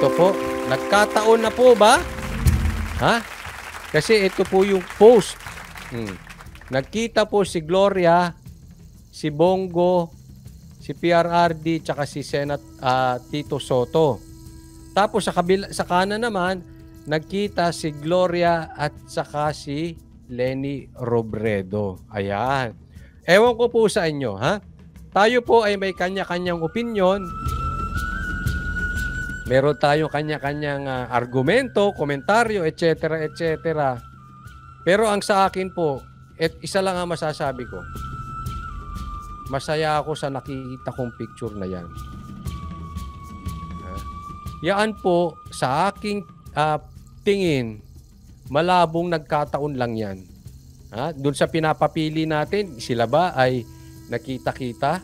Ito po, nagkataon na po ba? Ha? Kasi ito po yung post. Nagkita po si Gloria, si Bongo, si PRRD, tsaka si Tito Soto. Tapos sa kanan naman, nagkita si Gloria at saka si Leni Robredo. Ayan. Ewan ko po sa inyo, ha? Tayo po ay may kanya-kanyang opinion. Meron tayong kanya-kanyang argumento, komentaryo, etc., etc. Pero ang sa akin po, isa lang ang masasabi ko. Masaya ako sa nakikita kong picture na yan. Yan po, sa aking tingin, malabong nagkataon lang yan. Doon sa pinapapili natin, sila ba ay nakita-kita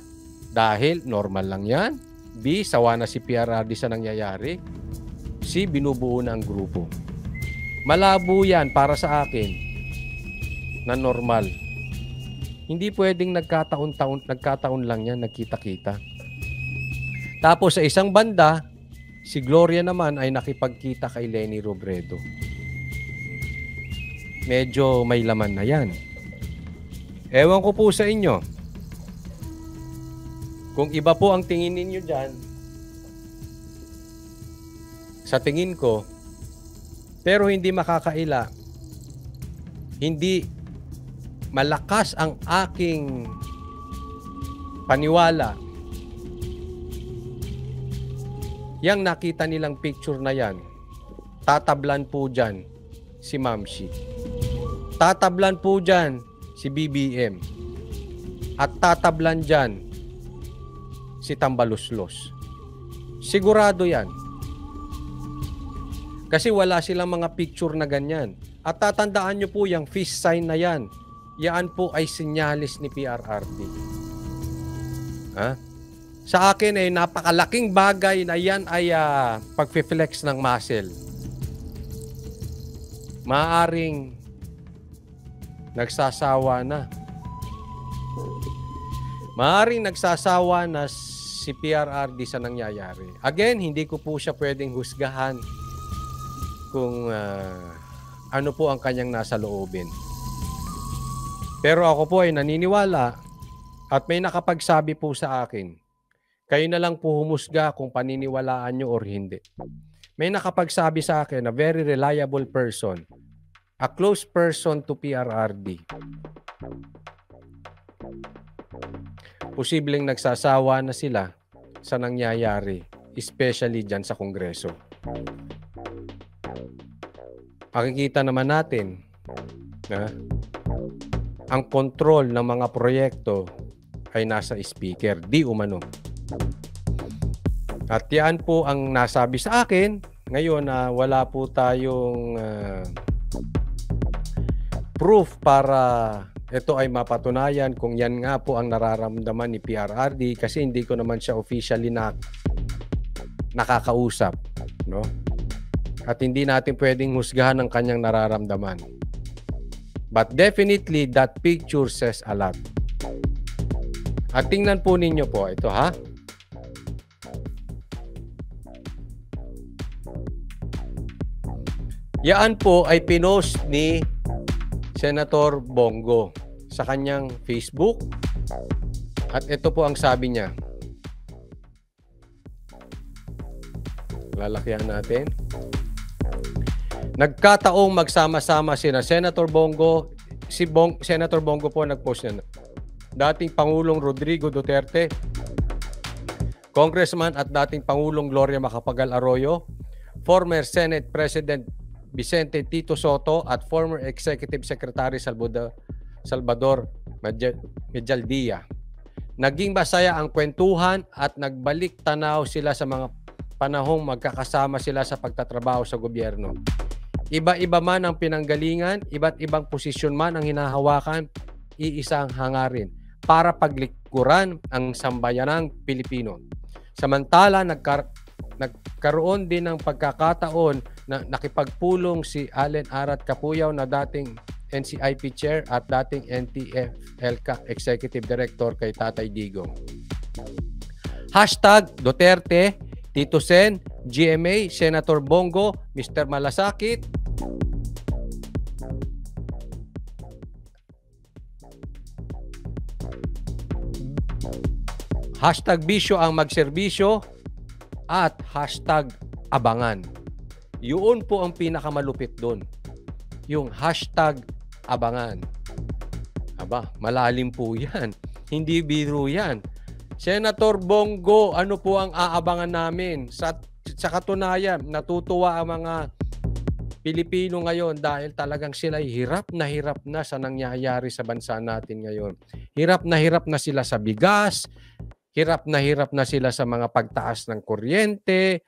dahil normal lang yan? B, sawa na si PRRD sa nangyayari. C, binubuo na ang grupo. Malabo yan para sa akin na normal. Hindi pwedeng nagkataon lang yan, nagkita-kita. Tapos sa isang banda, si Gloria naman ay nakipagkita kay Leni Robredo. Medyo may laman na yan. Ewan ko po sa inyo. Kung iba po ang tingin ninyo dyan, sa tingin ko, pero hindi makakaila, hindi malakas ang aking paniwala, yang nakita nilang picture na yan, tatablan po dyan si Mamshi. Tatablan po dyan si BBM. At tatablan dyan si Tambaluslos. Sigurado yan. Kasi wala silang mga picture na ganyan. At tatandaan nyo po yung fish sign na yan. Yan po ay sinyalis ni PRRD. Sa akin ay napakalaking bagay na yan ay pag-flex ng muscle. Maaring nagsasawa na. Maaring nagsasawa na si PRRD sa nangyayari. Again, hindi ko po siya pwedeng husgahan kung ano po ang kanyang nasa loobin. Pero ako po ay naniniwala at may nakapagsabi po sa akin, kayo na lang po humusga kung paniniwalaan nyo or hindi. May nakapagsabi sa akin, a very reliable person, a close person to PRRD. Posibleng nagsasawa na sila sa nangyayari, especially dyan sa Kongreso. Makikita naman natin na ang kontrol ng mga proyekto ay nasa speaker, di umano. At yan po ang nasabi sa akin. Ngayon na wala po tayong proof para ito ay mapatunayan kung yan nga po ang nararamdaman ni PRRD kasi hindi ko naman siya officially nakakausap, no? At hindi natin pwedeng husgahan ang kanyang nararamdaman. But definitely that picture says a lot. At tingnan po ninyo po ito, ha? Yan po ay pinost ni Senator Bongo sa kanyang Facebook. At ito po ang sabi niya. Lalakyan natin. Nagkataong magsama-sama sina Senator Bongo. Senator Bongo po nagpost niya. Dating Pangulong Rodrigo Duterte, Congressman at dating Pangulong Gloria Macapagal Arroyo, former Senate President Vicente Tito Soto at former Executive Secretary Salvador Medjaldia. Naging masaya ang kwentuhan at nagbalik tanaw sila sa mga panahong magkakasama sila sa pagtatrabaho sa gobyerno. Iba-iba man ang pinanggalingan, iba't ibang posisyon man ang hinahawakan, iisang hangarin para paglikuran ang sambayanang Pilipino. Samantala, nagkaroon din ng pagkakataon na nakipagpulong si Allen Arat Kapuyaw na dating NCIP Chair at dating NTF-ELCA Executive Director kay Tatay Digong. Hashtag Duterte, Tito Sen, GMA, Senator Bongo, Mr. Malasakit. Hashtag bisyo ang magserbisyo at hashtag abangan. Yun po ang pinakamalupit doon. Yung hashtag abangan. Aba, malalim po yan. Hindi biro yan. Senator Bongo, ano po ang aabangan namin? Sa katunayan, natutuwa ang mga Pilipino ngayon dahil talagang sila'y hirap na sa nangyayari sa bansa natin ngayon. Hirap na sila sa bigas, hirap na sila sa mga pagtaas ng kuryente,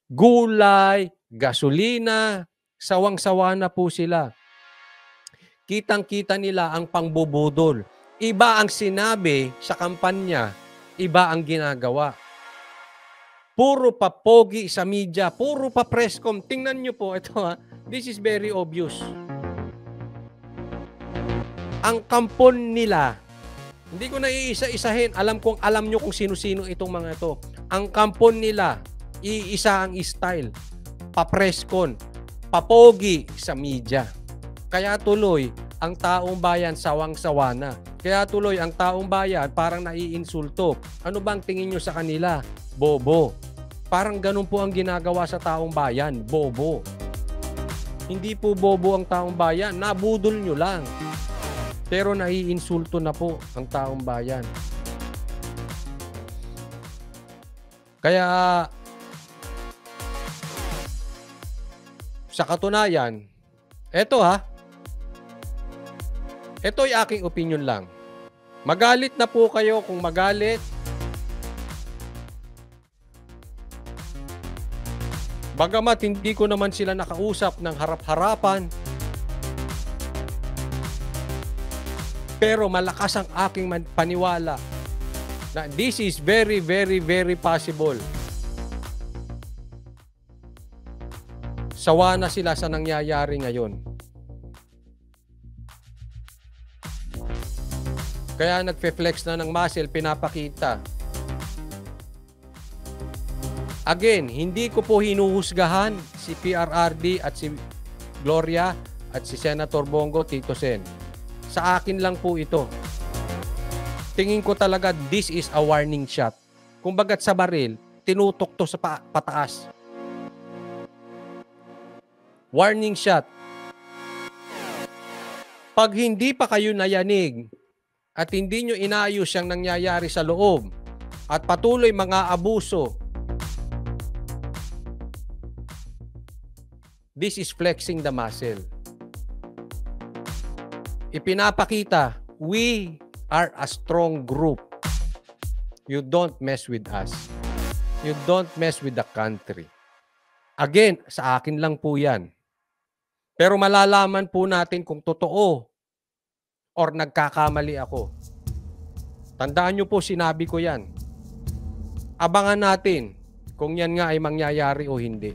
gulay, gasolina, sawang-sawa na po sila. Kitang-kita nila ang pangbubudol. Iba ang sinabi sa kampanya, iba ang ginagawa. Puro pa pogi sa media, puro pa presscom. Tingnan nyo po, ito ha, this is very obvious. Ang kampon nila, hindi ko na iisa-isahin, alam nyo kung sino-sino itong mga ito. Ang kampon nila, iisa ang style, pa-presscon, papogi sa media. Kaya tuloy, ang taong bayan sawang-sawa na. Kaya tuloy, ang taong bayan parang naiinsulto. Ano bang tingin nyo sa kanila? Bobo. Parang ganun po ang ginagawa sa taong bayan. Bobo. Hindi po bobo ang taong bayan. Nabudol nyo lang. Pero naiinsulto na po ang taong bayan. Kaya, sa katunayan, eto ha, ito'y aking opinion lang. Magalit na po kayo kung magalit. Bagamat hindi ko naman sila nakausap ng harap-harapan. Pero malakas ang aking paniwala na this is very, very, very possible. Sawa na sila sa nangyayari ngayon. Kaya nagfe-flex na ng muscle, pinapakita. Again, hindi ko po hinuhusgahan si PRRD at si Gloria at si Senator Bongo, Tito Sen. Sa akin lang po ito. Tingin ko talaga this is a warning shot. Kumbagat sa baril, tinutok to sa pataas. Warning shot. Pag hindi pa kayo nayanig at hindi nyo inayos yung nangyayari sa loob at patuloy mga abuso, this is flexing the muscle. Ipinapakita, we are a strong group. You don't mess with us. You don't mess with the country. Again, sa akin lang po yan. Pero malalaman po natin kung totoo or nagkakamali ako. Tandaan nyo po, sinabi ko yan. Abangan natin kung yan nga ay mangyayari o hindi.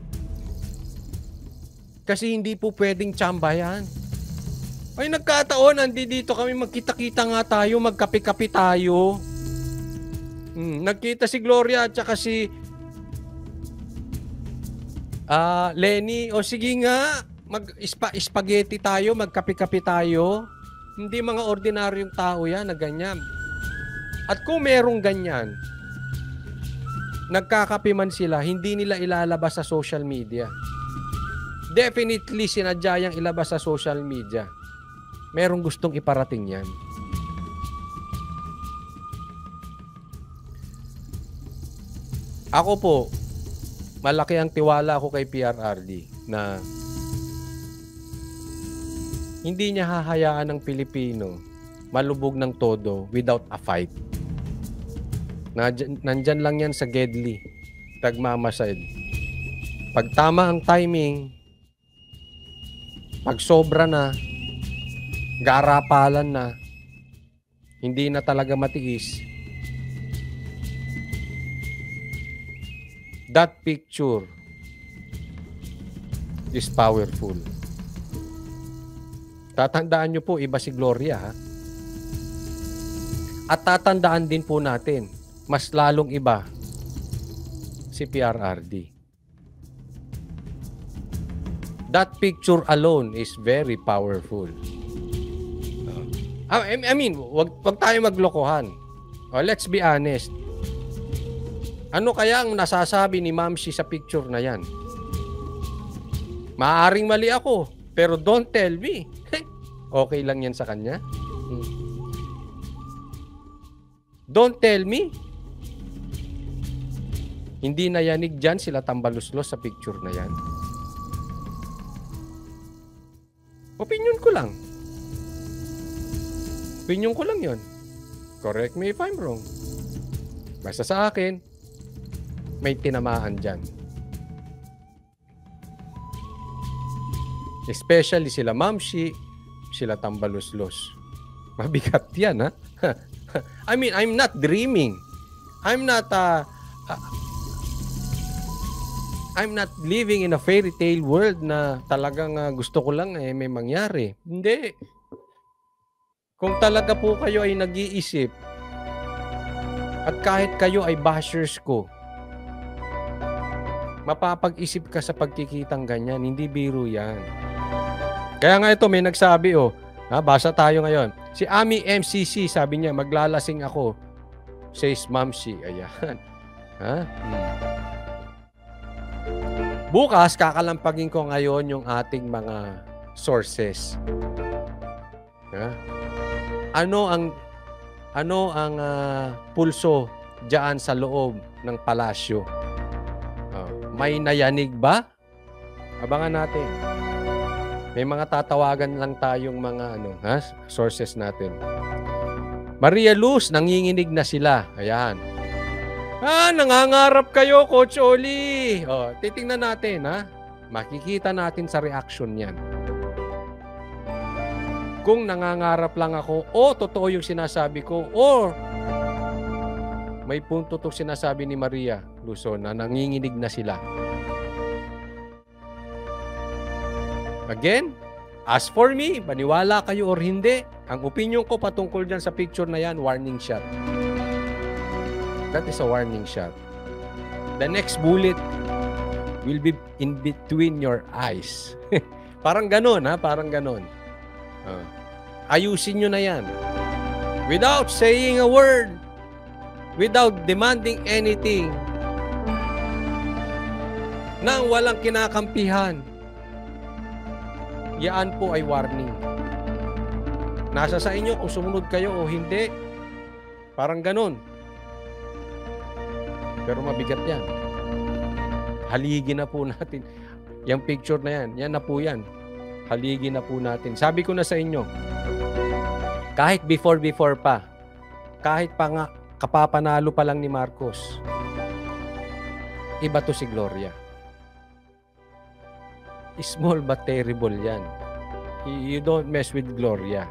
Kasi hindi po pwedeng tsamba yan. Ay, nagkataon, dito kami, magkita-kita nga tayo, magkape-kape tayo. Nagkita si Gloria at saka si Lenny. O sige nga, mag-spaghetti tayo, magkape-kape tayo. Hindi mga ordinaryong tao yan na ganyan. At kung merong ganyan, nagkakape man sila, hindi nila ilalabas sa social media. Definitely sinadya yang ilabas sa social media. Merong gustong iparating yan. Ako po, malaki ang tiwala ko kay PRRD na hindi niya hahayaan ng Pilipino malubog ng todo without a fight. Nandyan lang yan sa Gedli, Tagmamasid. Pag tama ang timing, pag sobra na, garapalan na, hindi na talaga matiis, that picture is powerful. Tatandaan nyo po, iba si Gloria, ha? At tatandaan din po natin, mas lalong iba si PRRD. That picture alone is very powerful. I mean, wag tayo maglokohan. Let's be honest. Ano kaya ang nasasabi ni Ma'am Shi sa picture na yan? Maaring mali ako, pero don't tell me. Okay lang yan sa kanya? Don't tell me. Hindi nayanig dyan sila tambaluslos sa picture na yan. Opinion ko lang. Opinion ko lang yon. Correct me if I'm wrong. Basta sa akin, may tinamaan dyan. Especially sila Ma'am Shi, sila tambaluslos. Mabigat yan, ha? I mean, I'm not dreaming. I'm not living in a fairy tale world na talagang gusto ko lang may mangyari. Hindi. Kung talaga po kayo ay nag-iisip at kahit kayo ay bashers ko, mapapag-isip ka sa pagkikitang ganyan. Hindi biro yan. Kaya nga ito, may nagsabi, basa tayo ngayon. Si Ami MCC, sabi niya, maglalasing ako. Says Ma'am Shi. Ayan. Bukas, kakalampagin ko ngayon yung ating mga sources. Ano ang pulso diyan sa loob ng palasyo? May nayanig ba? Abangan natin. May mga tatawagan lang tayong mga sources natin. Maria Luz, nanginginig na sila. Ayan. Nangangarap kayo, Coach Oli. Titingnan natin, Makikita natin sa reaction niyan. Kung nangangarap lang ako, totoo yung sinasabi ko, may punto to sinasabi ni Maria Luzon na nanginginig na sila. Again, as for me, maniwala kayo or hindi, ang opinion ko patungkol dyan sa picture na yan, warning shot. That is a warning shot. The next bullet will be in between your eyes. Parang ganon, Parang ganon. Ayusin nyo na yan. Without saying a word, without demanding anything, nang walang kinakampihan, yan po ay warning. Nasa sa inyo kung sumunod kayo o hindi. Parang ganun. Pero mabigat yan. Haligi na po natin. Yung picture na yan, yan na po yan. Haligi na po natin. Sabi ko na sa inyo, kahit before pa, kahit pa nga kapapanalo pa lang ni Marcos, iba to si Gloria. Small but terrible yan. You don't mess with Gloria.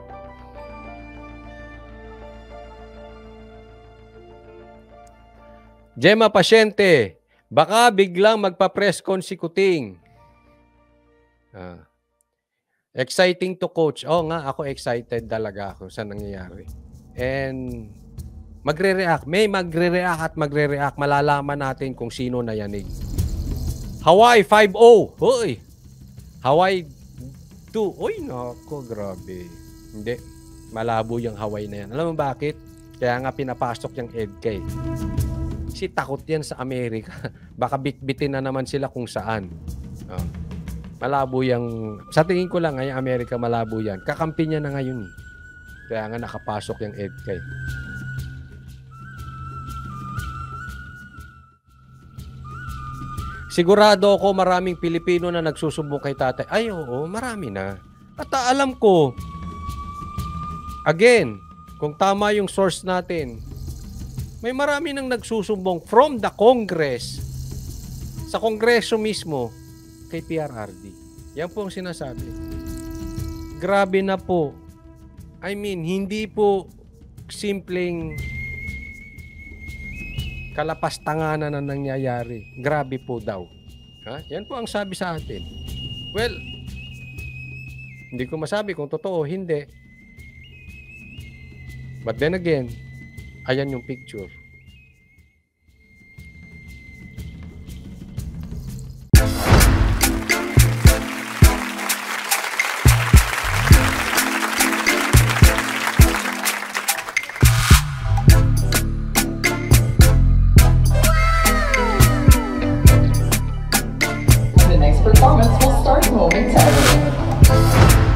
Gemma Pasyente, baka biglang magpa-press con si Kuting. Exciting to coach. Ako excited talaga ako sa nangyayari. And magre-react. May magre-react at magre-react. Malalaman natin kung sino nayanig. Hawaii 5-0. Hoy! Hawaii 2. Uy, nako, grabe. Hindi. Malabo yung Hawaii na yan. Alam mo bakit? Kaya nga pinapasok yung EDK. Kasi takot yan sa Amerika. Baka bitbitin na naman sila kung saan. Malabo yung... Sa tingin ko lang, yung Amerika malabo yan. Kakampi niya na ngayon. Kaya nga nakapasok yung EDK. Sigurado ako maraming Pilipino na nagsusumbong kay tatay. Ay, oo, marami na. At alam ko, again, kung tama yung source natin, may marami nang nagsusumbong from the Congress, sa Kongreso mismo, kay PRRD. Yan po ang sinasabi. Grabe na po. I mean, hindi po simpleng kalapastanganan na nangyayari. Grabe po daw. Yan po ang sabi sa atin. Well, hindi ko masabi kung totoo o hindi. But then again, ayan yung picture. performance will start momentarily.